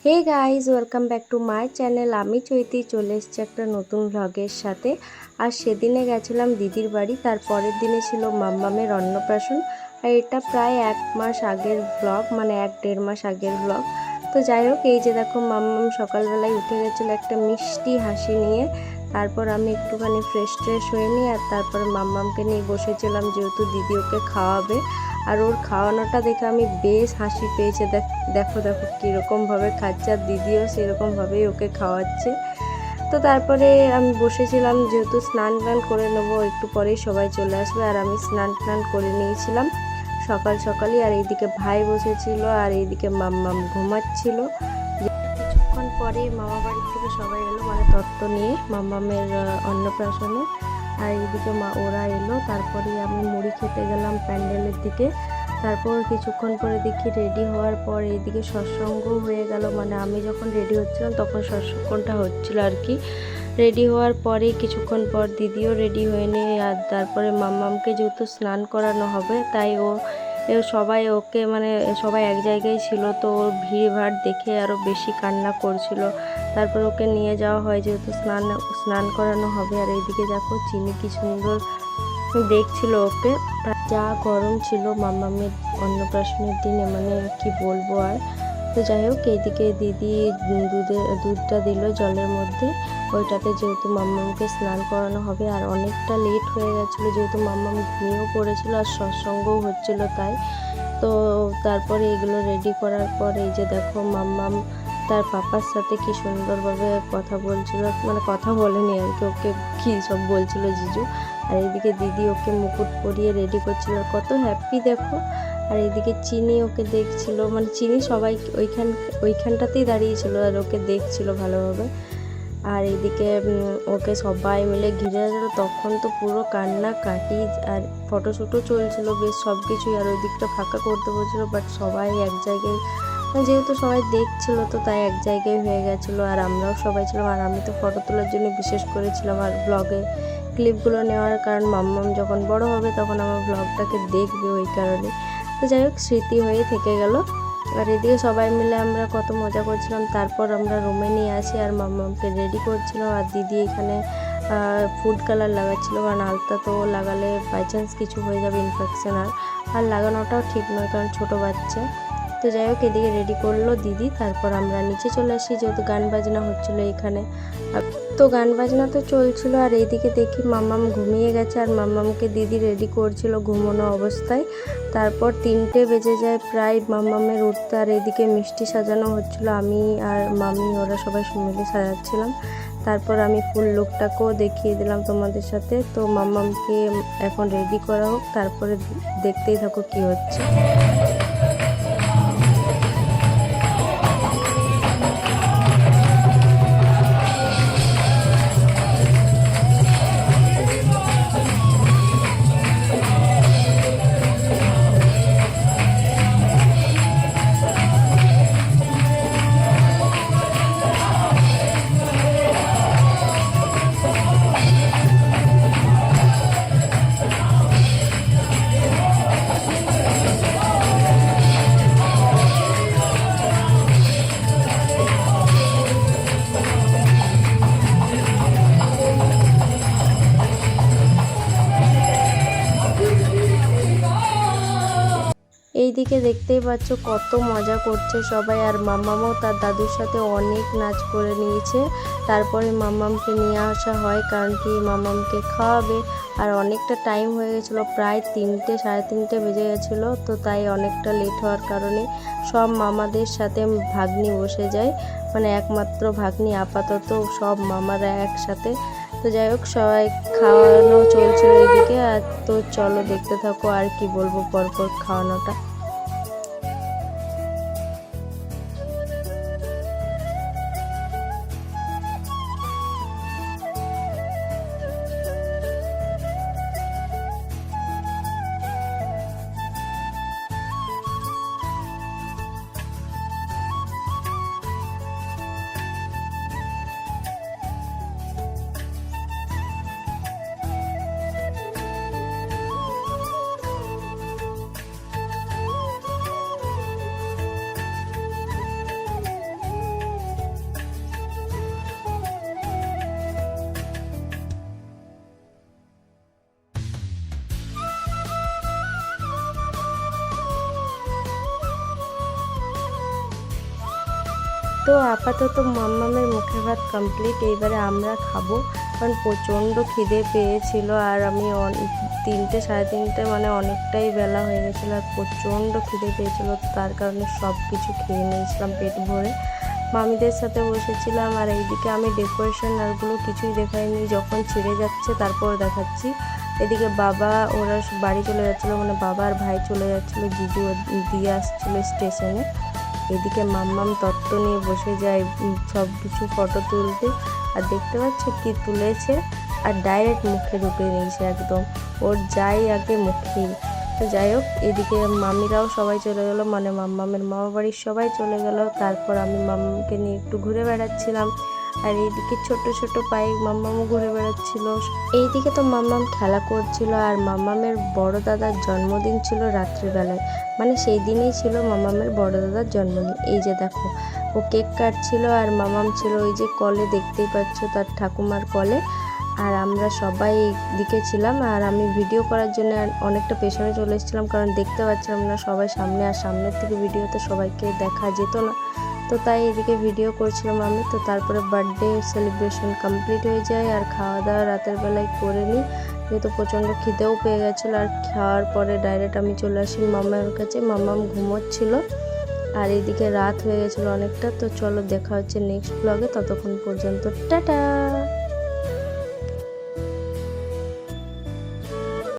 Hey guys, welcome back to my channel. আমি চৈতি চলে এসেছি একটা নতুন ভ্লগের সাথে। আর সেদিনে গেছিলাম দিদির বাড়ি, তার পরের দিনে ছিল মাম্মামের অন্নপ্রাশন। আর এটা প্রায় 1 মাস আগের ব্লগ, মানে 1-1.5 মাস আগের ব্লগ। তো যাই হোক, এই যে দেখো মাম্মাম সকালবেলায় উঠে গেছিলো একটা মিষ্টি হাসি নিয়ে। তারপর আমি একটুখানি ফ্রেশ হয়ে নিই, আর তারপরে মাম্মামকে নিয়ে বসেছিলাম, যেহেতু দিদি ওকে খাওয়াবে। আর ওর খাওয়ানোটা দেখে আমি বেশ হাসি পেয়েছে। দেখো দেখো কীরকমভাবে খাচ্ছে, আর দিদিও সেরকমভাবেই ওকে খাওয়াচ্ছে। তো তারপরে আমি বসেছিলাম, যেহেতু স্নান টান করে নেবো, একটু পরেই সবাই চলে আসবে। আর আমি স্নান টান করে নিয়েছিলাম সকাল সকালই। আর এইদিকে ভাই বসেছিল, আর এইদিকে মাম্মাম ঘুমাচ্ছিল। কিছুক্ষণ পরে মামা বাড়ির থেকে সবাই এলো, মানে তত্ত্ব নিয়ে মাম্মামের অন্নপ্রাশনে। আর এইদিকে ওরা এলো, তারপরে আমি মুড়ি খেতে গেলাম প্যান্ডেলের দিকে। তারপর কিছুক্ষণ পরে দেখি রেডি হওয়ার পর এইদিকে সৎসঙ্গ হয়ে গেল, মানে আমি যখন রেডি হচ্ছিলাম তখন সৎসঙ্গটা হচ্ছিল আর কি। রেডি হওয়ার পরে কিছুক্ষণ পর দিদিও রেডি হয়ে নিয়ে, আর তারপরে মাম্মামকে যেহেতু স্নান করানো হবে, তাই সবাই ওকে, মানে সবাই এক জায়গায় ছিল, তো ওর ভিড়ভাড় দেখে আরও বেশি কান্না করছিল। তারপর ওকে নিয়ে যাওয়া হয়, যেহেতু স্নান করানো হবে। আর এইদিকে দেখো চিনি কি সুন্দর দেখছিল ওকে। যা গরম ছিল মাম্মামের অন্নপ্রাশনের দিনে, মানে কি বলবো আর। তো যাই হোক, এইদিকে দিদি দুধটা দিল জলের মধ্যে, ওইটাতে যেহেতু মাম্মামকে স্নান করানো হবে। আর অনেকটা লেট হয়ে গেছিলো, যেহেতু মাম্মাম ঘুমিয়েও পড়েছিল আর সৎসঙ্গও হচ্ছিল তাই। তো তারপরে এগুলো রেডি করার পর এই যে দেখো মাম্মাম তার পাপার সাথে কি সুন্দরভাবে কথা বলছিল, মানে কথা বলেনি আর কি, ওকে কী সব বলছিল জিজু। আর এইদিকে দিদি ওকে মুকুট পরিয়ে রেডি করছিল, কত হ্যাপি দেখো। আর এইদিকে চিনি ওকে দেখছিল, মানে চিনি সবাই ওইখানটাতেই দাঁড়িয়েছিল আর ওকে দেখছিল ভালোভাবে। আর এইদিকে ওকে সবাই মিলে ঘিরে আসলো, তখন তো পুরো কান্নাকাটি। আর ফটোশ্যুটও চলছিল বেশ সব কিছুই। আর ওই দিকটা ফাঁকা করতে বলছিলো, বাট সবাই এক জায়গায়, যেহেতু সবাই দেখছিল তো তাই এক জায়গায় হয়ে গেছিলো। আর আমরাও সবাই ছিলাম, আর আমি তো ফটো তোলার জন্য বিশেষ করেছিলাম, আর ব্লগে ক্লিপগুলো নেওয়ার কারণ মাম্মাম যখন বড় হবে তখন আমার ব্লগটাকে দেখবে, ওই কারণে। তো যাই হোক, স্মৃতি হয়ে থেকে গেল। আর এদিকে সবাই মিলে আমরা কত মজা করছিলাম। তারপর আমরা রুমে নিয়ে আসি, আর মাম্মামকে রেডি করছিলাম। আর দিদি এখানে ফুড কালার লাগাচ্ছিলো, কারণ আলতা তো লাগালে বাই চান্স কিছু হয়ে যাবে ইনফেকশন। আর লাগানোটাও ঠিক নয়, কারণ ছোটো বাচ্চা। তো যাই হোক, এদিকে রেডি করলো দিদি। তারপর আমরা নিচে চলে আসি, যেহেতু গান বাজনা হচ্ছিলো এখানে। তো গান বাজনা তো চলছিল। আর এইদিকে দেখি মাম্মাম ঘুমিয়ে গেছে, আর মাম্মামকে দিদি রেডি করছিল ঘুমানো অবস্থায়। তারপর 3টে বেজে যায় প্রায় মাম্মামের উঠতে। আর এইদিকে মিষ্টি সাজানো হচ্ছিলো, আমি আর মামি ওরা সবাই মিলে সাজাচ্ছিলাম। তারপর আমি ফুল লুকটাকেও দেখিয়ে দিলাম তোমাদের সাথে। তো মাম্মামকে এখন রেডি করা হোক, তারপরে দেখতেই থাকো কি হচ্ছে। এইদিকে দেখতেই পাচ্ছ কত মজা করছে সবাই। আর মাম্মামও তার দাদুর সাথে অনেক নাচ করে নিয়েছে। তারপরে মাম্মামকে নিয়ে আসা হয়, কারণ কি মাম্মামকে খাওয়াবে। আর অনেকটা টাইম হয়ে গেছিলো, প্রায় 3টে 3:30 বেজে গেছিলো। তো তাই অনেকটা লেট হওয়ার কারণে সব মামাদের সাথে ভাগ্নি বসে যায়, মানে একমাত্র ভাগ্নি আপাতত, সব মামারা একসাথে। তো যাই হোক, সবাই খাওয়ানো চলছিল এইদিকে। আর তো চলো দেখতে থাকো, আর কি বলবো পরপর খাওয়ানোটা। তো আপাতত মাম্মামের মুখের ভাত কমপ্লিট, এইবারে আমরা খাবো, কারণ প্রচণ্ড খিদে পেয়েছিল। আর আমি 3টে সাড়ে 3টে মানে অনেকটাই বেলা হয়ে গেছিলো, আর প্রচণ্ড খিদে পেয়েছিল, তার কারণে সব কিছু খেয়ে নিয়েছিলাম পেট ভরে। মামিদের সাথে বসেছিলাম। আর এইদিকে আমি ডেকোরেশন আরগুলো কিছুই দেখাইনি, যখন ছিঁড়ে যাচ্ছে তারপর দেখাচ্ছি। এদিকে বাবা ওরা বাড়ি চলে যাচ্ছিলো, মানে বাবা আর ভাই চলে যাচ্ছিলো, জিজু দিয়ে আসছিলো স্টেশনে। এদিকে মাম্মাম তত্ত্ব নিয়ে বসে যায় সব কিছু ফটো তুলতে। আর দেখতে পাচ্ছ কি তুলেছে, আর ডাইরেক্ট মুখে ঢুকে নিয়েছে একদম, ওর যাই আগে মুখেই। তো যাই হোক, এদিকে মামিরাও সবাই চলে গেল, মানে মাম্মামের মামা বাড়ির সবাই চলে গেল। তারপর আমি মাম্মামকে নিয়ে একটু ঘুরে বেড়াচ্ছিলাম, আর এইদিকে ছোট ছোট পায়ে মাম্মামও ঘুরে বেড়াচ্ছিল। এইদিকে তো মাম্মাম খেলা করছিল, আর মাম্মামের বড় দাদার জন্মদিন ছিল রাত্রিবেলায়, মানে সেই দিনেই ছিল মাম্মামের বড় দাদার জন্মদিন। এই যে দেখো, ও কেক কাটছিল, আর মাম্মাম ছিল ওই যে কলে, দেখতেই পাচ্ছ তার ঠাকুমার কলে। আর আমরা সবাই দিকে ছিলাম, আর আমি ভিডিও করার জন্য অনেকটা পেছনে চলে এসেছিলাম, কারণ দেখতে পাচ্ছিলাম না সবাই সামনে, আর সামনের থেকে ভিডিওতে সবাইকে দেখা যেত না, তো তাই এদিকে ভিডিও করছিলাম আমি। তো তারপরে বার্থডে সেলিব্রেশন কমপ্লিট হয়ে যায়, আর খাওয়া দাওয়া রাতের বেলায় করে নিই, যেহেতু প্রচণ্ড খিদেও পেয়ে গেছিলো। আর খাওয়ার পরে ডাইরেক্ট আমি চলে আসি মাম্মামের কাছে, মাম্মাম ঘুমোচ্ছিল, আর এইদিকে রাত হয়ে গেছিলো অনেকটা। তো চলো দেখা হচ্ছে নেক্সট ব্লগে, ততক্ষণ পর্যন্ত টাটা।